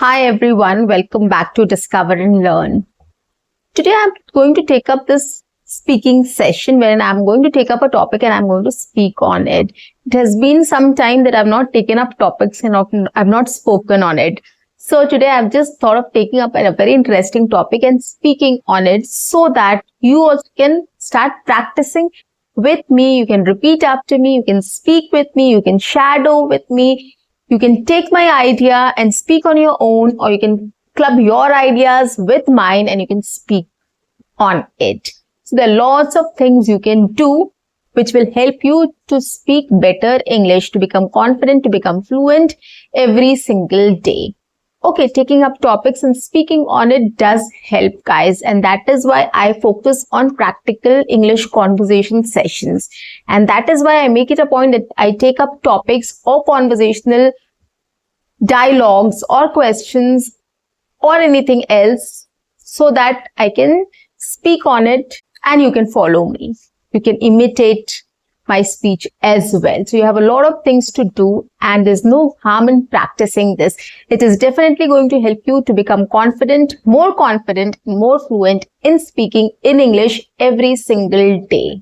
Hi everyone, welcome back to Discover and Learn. Today I'm going to take up this speaking session wherein I'm going to take up a topic and I'm going to speak on it. It has been some time that I've not taken up topics and I've not spoken on it. So today I've just thought of taking up a very interesting topic and speaking on it so that you also can start practicing with me. You can repeat after me, you can speak with me, you can shadow with me. You can take my idea and speak on your own, or you can club your ideas with mine and you can speak on it. So there are lots of things you can do which will help you to speak better English, to become confident, to become fluent every single day. Okay, taking up topics and speaking on it does help, guys, and that is why I focus on practical English conversation sessions. And that is why I make it a point that I take up topics or conversational dialogues or questions or anything else so that I can speak on it and you can follow me. You can imitate my speech as well. So you have a lot of things to do and there's no harm in practicing this. It is definitely going to help you to become confident, more fluent in speaking in English every single day.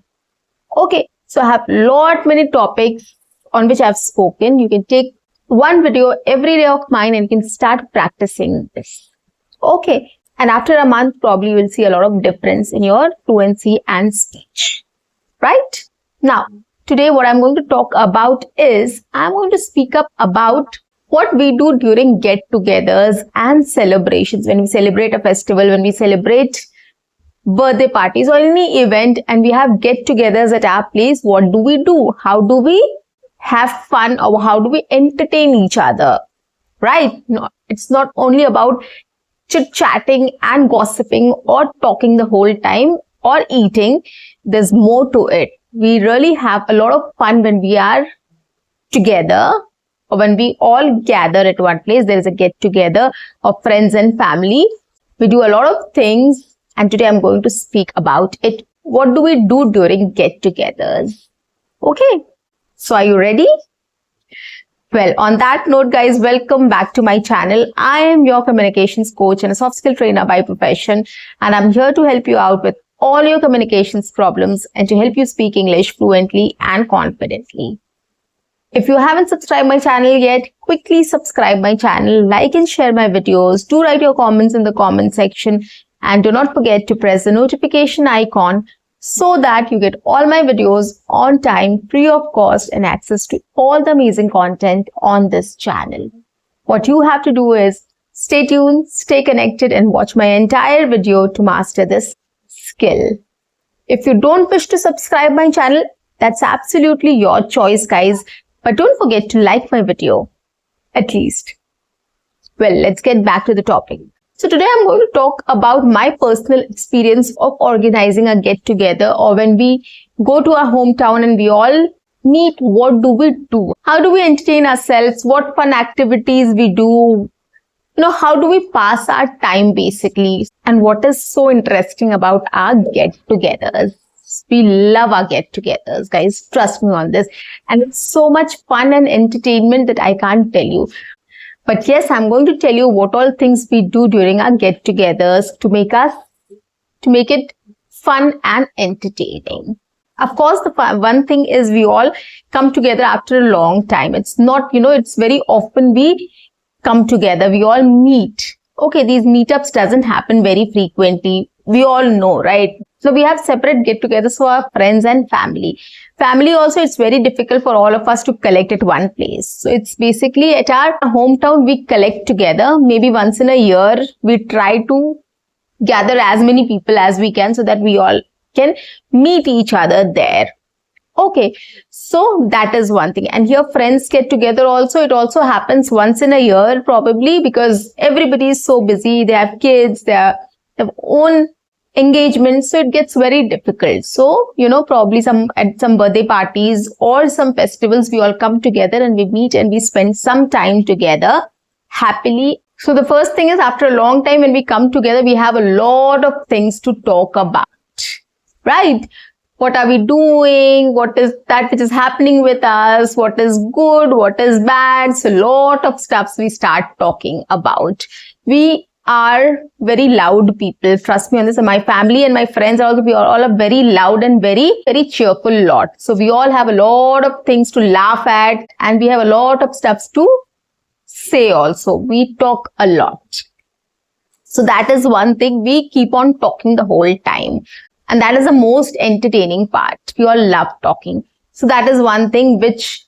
Okay, so I have many topics on which I've spoken. You can take one video every day of mine and you can start practicing this. Okay, and after a month, probably you will see a lot of difference in your fluency and speech, right? Now, today what I'm going to talk about is, I'm going to speak up about what we do during get-togethers and celebrations. When we celebrate a festival, when we celebrate birthday parties or any event and we have get-togethers at our place, what do we do? How do we have fun, or how do we entertain each other, right? No, it's not only about chit-chatting and gossiping or talking the whole time or eating. There's more to it. We really have a lot of fun when we are together or when we all gather at one place. There is a get-together of friends and family. We do a lot of things and today I'm going to speak about it. What do we do during get-togethers? Okay. So are you ready? Well, on that note, guys, welcome back to my channel. I am your communications coach and a soft skill trainer by profession, and I'm here to help you out with all your communications problems and to help you speak English fluently and confidently. If you haven't subscribed my channel yet, quickly subscribe my channel, like and share my videos, do write your comments in the comment section, and do not forget to press the notification icon so that you get all my videos on time, free of cost, and access to all the amazing content on this channel. What you have to do is stay tuned, stay connected, and watch my entire video to master this skill. If you don't wish to subscribe my channel, that's absolutely your choice, guys. But don't forget to like my video, at least. Well, let's get back to the topic. So today I'm going to talk about my personal experience of organizing a get-together, or when we go to our hometown and we all meet, what do we do? How do we entertain ourselves? What fun activities we do? How do we pass our time basically? And what is so interesting about our get-togethers? We love our get-togethers, guys. Trust me on this. And it's so much fun and entertainment that I can't tell you. But yes, I'm going to tell you what all things we do during our get-togethers to make it fun and entertaining. Of course, the one thing is we all come together after a long time. It's not, it's very often we come together, we all meet. Okay, these meetups doesn't happen very frequently. We all know, right? So we have separate get-togethers for our friends and family. Family also, it's very difficult for all of us to collect at one place. So it's basically at our hometown, we collect together. Maybe once in a year, we try to gather as many people as we can so that we all can meet each other there. Okay, so that is one thing. And here friends get together also. It also happens once in a year probably because everybody is so busy. They have kids, they have own engagement, so it gets very difficult. So probably at some birthday parties or some festivals we all come together and we meet and we spend some time together happily. So the first thing is, after a long time when we come together, we have a lot of things to talk about, right? what are we doing, what is that which is happening with us, what is good, what is bad. So a lot of stuffs we start talking about. We are very loud people, trust me on this. And my family and my friends are also, we are all a very loud and very cheerful lot. So we all have a lot of things to laugh at, and we have a lot of stuffs to say also. We talk a lot. So that is one thing, we keep on talking the whole time. And that is the most entertaining part. We all love talking. So that is one thing which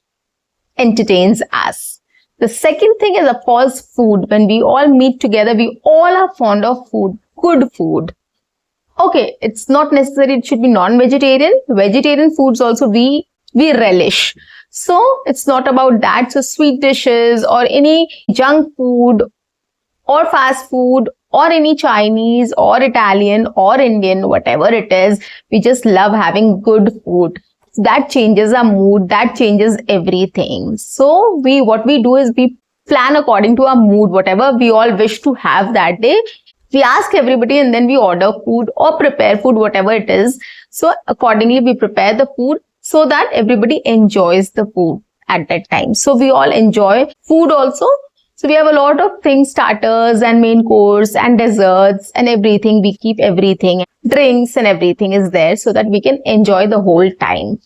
entertains us. The second thing is, of course, food. When we all meet together, we all are fond of food, good food. Okay, it's not necessary it should be non-vegetarian. Vegetarian foods also we relish. So it's not about that. So sweet dishes or any junk food or fast food or any Chinese or Italian or Indian, whatever it is, we just love having good food. That changes our mood, that changes everything. So what we do is we plan according to our mood, whatever we all wish to have that day. We ask everybody and then we order food or prepare food, whatever it is. So accordingly, we prepare the food so that everybody enjoys the food at that time. So we all enjoy food also. So we have a lot of things, starters and main course and desserts and everything. We keep everything, drinks and everything is there so that we can enjoy the whole time.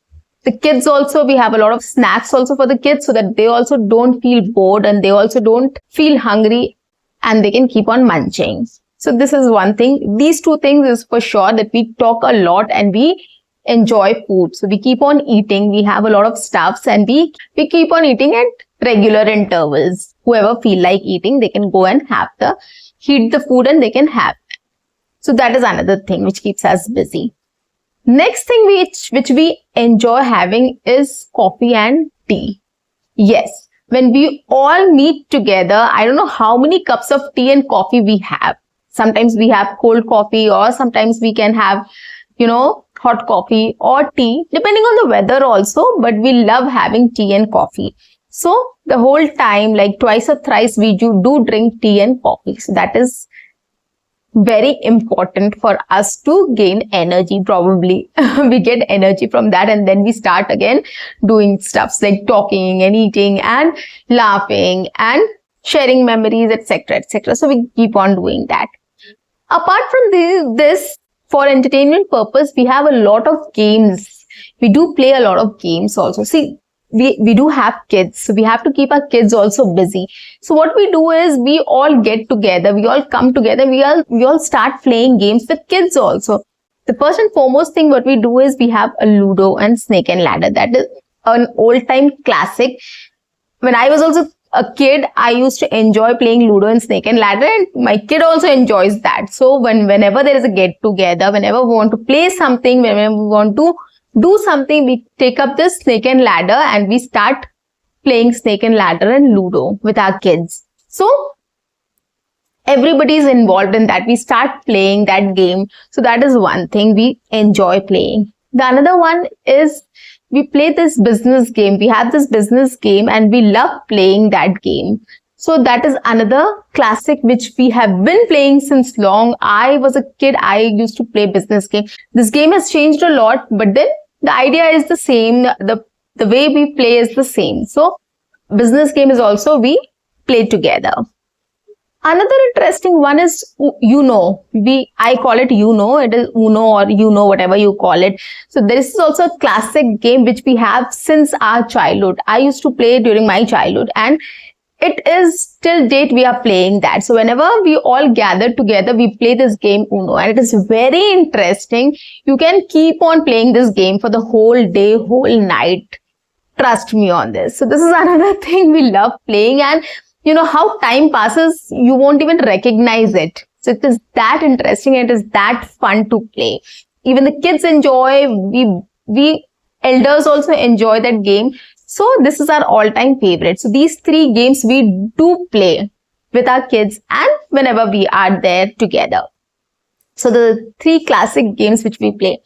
The kids also, we have a lot of snacks also for the kids so that they also don't feel bored and they also don't feel hungry and they can keep on munching. So this is one thing. These two things is for sure, that we talk a lot and we enjoy food. So we keep on eating. We have a lot of stuffs and we keep on eating at regular intervals. Whoever feel like eating, they can go and heat the food and they can have it. So that is another thing which keeps us busy. Next thing which we enjoy having is coffee and tea. Yes, when we all meet together, I don't know how many cups of tea and coffee we have. Sometimes we have cold coffee or sometimes we can have, hot coffee or tea, depending on the weather also, but we love having tea and coffee. So the whole time, like twice or thrice, we do drink tea and coffee. So that is very important for us to gain energy. Probably we get energy from that and then we start again doing stuffs like talking and eating and laughing and sharing memories, etc., etc. So we keep on doing that. Apart from this, for entertainment purpose, we have a lot of games. We do play a lot of games also. See, we do have kids, so we have to keep our kids also busy. So what we do is we all get together, we all come together, we all start playing games with kids also. The first and foremost thing what we do is we have a Ludo and Snake and Ladder. That is an old time classic. When I was also a kid, I used to enjoy playing Ludo and Snake and Ladder, and my kid also enjoys that. So whenever there is a get together, whenever we want to play something, whenever we want to do something, we take up this Snake and Ladder and we start playing Snake and Ladder and Ludo with our kids. So everybody is involved in that. We start playing that game. So that is one thing we enjoy playing. The another one is we play this business game. We have this business game and we love playing that game. So that is another classic which we have been playing since long. I was a kid, I used to play business game. This game has changed a lot, but then the idea is the same. The way we play is the same. So business game is also we play together. Another interesting one is Uno. I call it Uno. It is Uno or Uno, whatever you call it. So this is also a classic game which we have since our childhood. I used to play during my childhood and it is till date we are playing that. So whenever we all gather together, we play this game Uno and it is very interesting. You can keep on playing this game for the whole day, whole night. Trust me on this. So this is another thing we love playing, and how time passes, you won't even recognize it. So it is that interesting. It is that fun to play. Even the kids enjoy. We elders also enjoy that game. So this is our all-time favorite. So these three games we do play with our kids and whenever we are there together. So the three classic games which we play.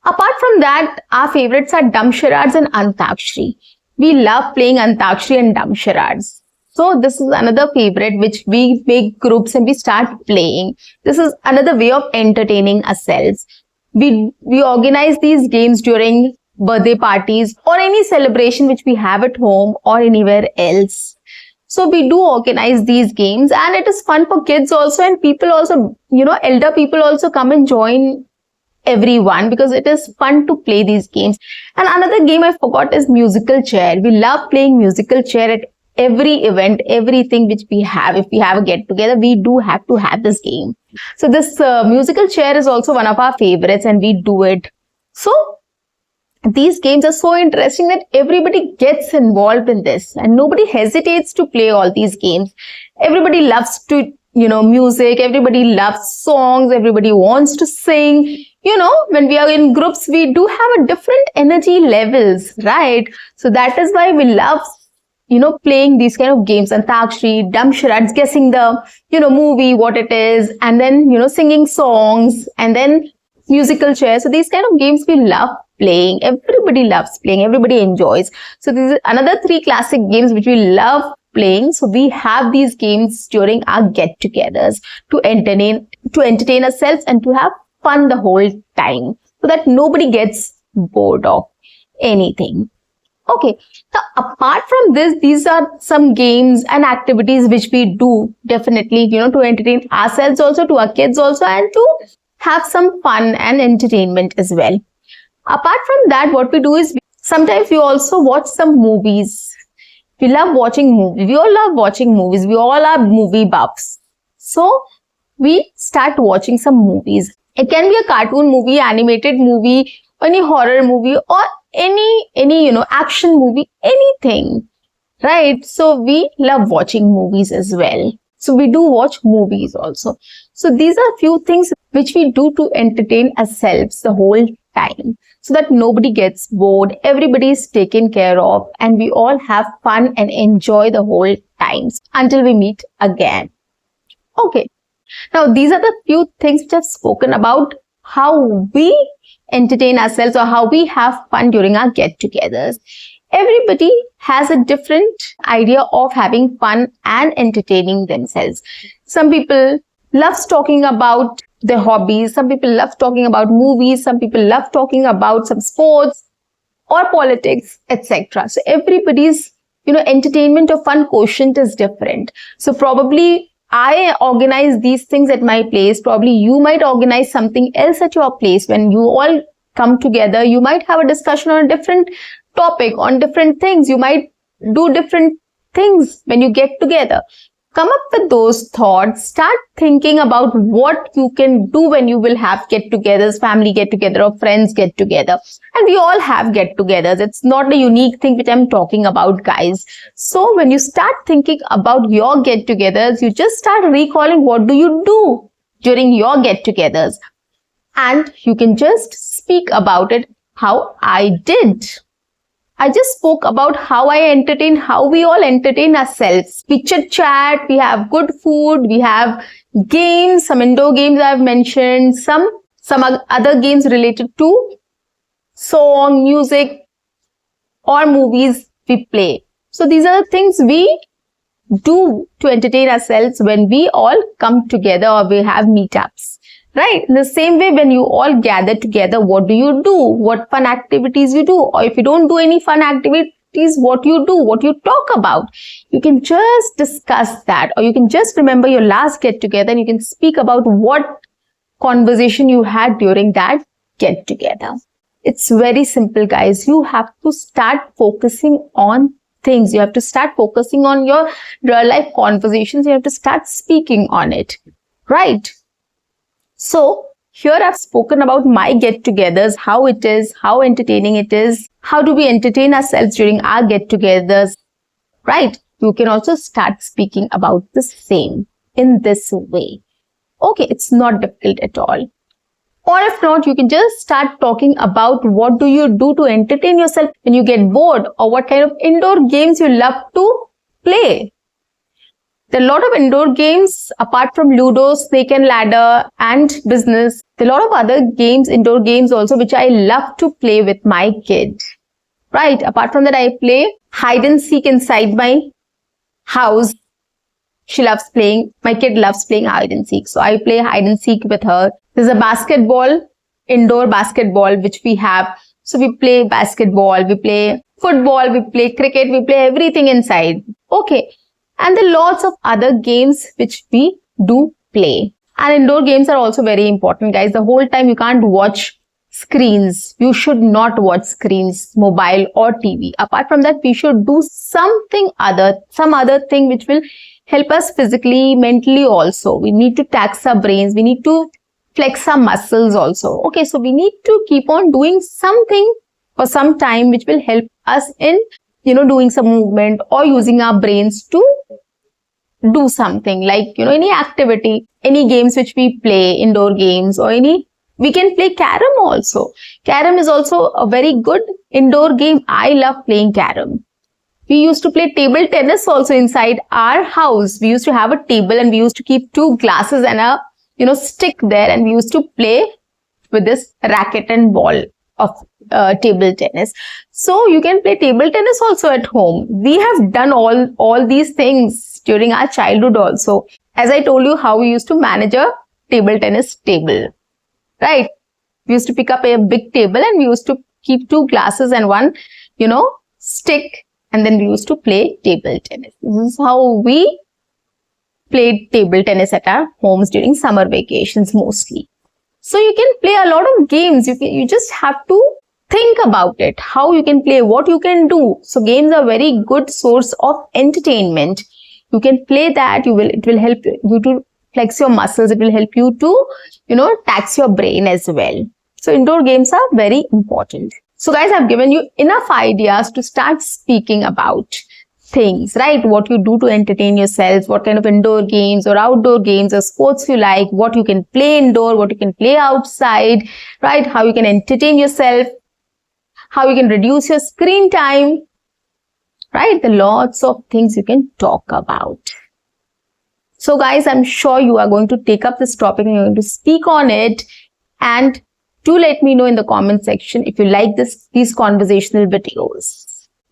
Apart from that, our favorites are Dumb Charades and Antakshari. We love playing Antakshari and Dumb Charades. So this is another favorite which we make groups and we start playing. This is another way of entertaining ourselves. We organize these games during birthday parties or any celebration which we have at home or anywhere else. So we do organize these games, and it is fun for kids also, and people also, elder people also come and join everyone, because it is fun to play these games. And another game I forgot is musical chair. We love playing musical chair at every event, everything which we have. If we have a get together, we do have to have this game. So this musical chair is also one of our favorites, and we do it. So these games are so interesting that everybody gets involved in this, and nobody hesitates to play all these games. Everybody loves to, music, everybody loves songs, everybody wants to sing. When we are in groups, we do have a different energy levels, right? So that is why we love, playing these kind of games, Antakshari, dumb charades, guessing the, movie, what it is, and then, singing songs, and then musical chair. So these kind of games we love playing. Everybody loves playing. Everybody enjoys. So these are another 3 classic games which we love playing. So we have these games during our get-togethers to entertain ourselves and to have fun the whole time, so that nobody gets bored of anything. Okay. Now, apart from this, these are some games and activities which we do definitely, to entertain ourselves also, to our kids also, and to have some fun and entertainment as well. Apart from that, what we do is sometimes we also watch some movies. We love watching movies. We all love watching movies. We all are movie buffs. So we start watching some movies. It can be a cartoon movie, animated movie, or any horror movie, or any action movie, anything, right? So we love watching movies as well. So we do watch movies also. So these are few things which we do to entertain ourselves the whole time, so that nobody gets bored, everybody is taken care of, and we all have fun and enjoy the whole times until we meet again. Okay. Now, these are the few things which I've spoken about how we entertain ourselves or how we have fun during our get-togethers. Everybody has a different idea of having fun and entertaining themselves. Some people love talking about their hobbies. Some people love talking about movies. Some people love talking about some sports or politics, etc. So everybody's, entertainment or fun quotient is different. So probably I organize these things at my place. Probably you might organize something else at your place. When you all come together, you might have a discussion on a different topic, on different things. You might do different things when you get together. Come up with those thoughts. Start thinking about what you can do when you will have get-togethers, family get-together or friends get-together. And we all have get-togethers. It's not a unique thing which I'm talking about, guys. So when you start thinking about your get-togethers, you just start recalling what do you do during your get-togethers. And you can just speak about it, how I did. I just spoke about how I entertain, how we all entertain ourselves. We chit chat, we have good food, we have games, some indoor games I've mentioned, some other games related to song, music, or movies we play. So these are the things we do to entertain ourselves when we all come together or we have meetups. Right? In the same way, when you all gather together, what do you do? What fun activities you do? Or if you don't do any fun activities, what you do? What you talk about? You can just discuss that, or you can just remember your last get together and you can speak about what conversation you had during that get together. It's very simple, guys. You have to start focusing on things. You have to start focusing on your real life conversations. You have to start speaking on it. Right? So here I've spoken about my get-togethers, how it is, how entertaining it is, how do we entertain ourselves during our get-togethers, right? You can also start speaking about the same in this way. Okay, it's not difficult at all. Or if not, you can just start talking about what do you do to entertain yourself when you get bored, or what kind of indoor games you love to play. There are a lot of indoor games apart from Ludo, Snake and Ladder, and Business. There are a lot of other games, indoor games also, which I love to play with my kid. Right? Apart from that, I play hide and seek inside my house. My kid loves playing hide and seek. So I play hide and seek with her. There's a basketball indoor basketball, which we have. So we play basketball, we play football, we play cricket, we play everything inside. Okay. And there are lots of other games which we do play. And indoor games are also very important, guys. The whole time you can't watch screens. You should not watch screens, mobile or TV. Apart from that, we should do something other, some other thing which will help us physically, mentally also. We need to tax our brains. We need to flex our muscles also. Okay, so we need to keep on doing something for some time which will help us in, doing some movement or using our brains to do something like, any activity, any games which we play, indoor games or we can play carom also. Carom is also a very good indoor game. I love playing carom. We used to play table tennis also inside our house. We used to have a table and we used to keep 2 glasses and a, stick there, and we used to play with this racket and ball of table tennis. So you can play table tennis also at home. We have done all these things during our childhood also. As I told you how we used to manage a table tennis table, right? We used to pick up a big table and we used to keep 2 glasses and 1, stick. And then we used to play table tennis. This is how we played table tennis at our homes during summer vacations mostly. So you can play a lot of games. You just have to think about it, how you can play, what you can do. So games are very good source of entertainment. You can play that. It will help you to flex your muscles. It will help you to, tax your brain as well. So indoor games are very important. So guys, I've given you enough ideas to start speaking about things, right? What you do to entertain yourself, what kind of indoor games or outdoor games or sports you like, what you can play indoor, what you can play outside, right? How you can entertain yourself, how you can reduce your screen time, right? There are lots of things you can talk about. So guys, I'm sure you are going to take up this topic and you're going to speak on it, and do let me know in the comment section if you like these conversational videos.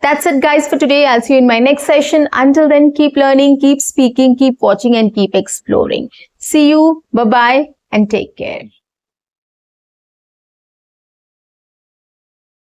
That's it guys for today. I'll see you in my next session. Until then, keep learning, keep speaking, keep watching and keep exploring. See you. Bye-bye and take care.